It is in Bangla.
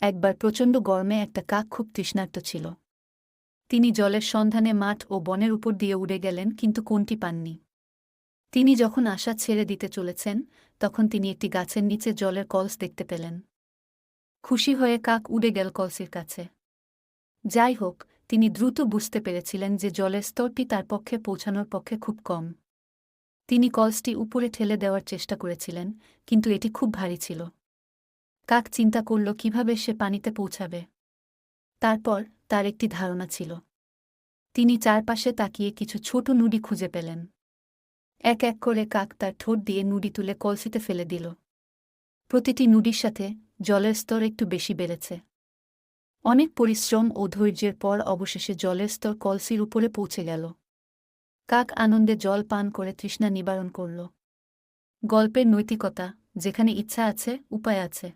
একবার প্রচণ্ড গরমে একটা কাক খুব তৃষ্ণার্ত ছিল। তিনি জলের সন্ধানে মাঠ ও বনের উপর দিয়ে উড়ে গেলেন, কিন্তু কোনটি পাননি। তিনি যখন আশা ছেড়ে দিতে চলেছেন, তখন তিনি একটি গাছের নিচে জলের কলস দেখতে পেলেন। খুশি হয়ে কাক উড়ে গেল কলসির কাছে। যাই হোক, তিনি দ্রুত বুঝতে পেরেছিলেন যে জলের স্তরটি তার পক্ষে পৌঁছানোর পক্ষে খুব কম। তিনি কলসটি উপরে ঠেলে দেওয়ার চেষ্টা করেছিলেন, কিন্তু এটি খুব ভারী ছিল। কাক চিন্তা করল কিভাবে সে পানিতে পৌঁছাবে। তারপর তার একটি ধারণা ছিল। তিনি চারপাশে তাকিয়ে কিছু ছোট নুড়ি খুঁজে পেলেন। এক এক করে কাক তার ঠোঁট দিয়ে নুড়ি তুলে কলসিতে ফেলে দিল। প্রতিটি নুড়ির সাথে জলের স্তর একটু বেশি বেড়েছে। অনেক পরিশ্রম ও ধৈর্যের পর অবশেষে জলের স্তর কলসির উপরে পৌঁছে গেল। কাক আনন্দে জল পান করে তৃষ্ণা নিবারণ করল। গল্পের নৈতিকতা: যেখানে ইচ্ছা আছে, উপায় আছে।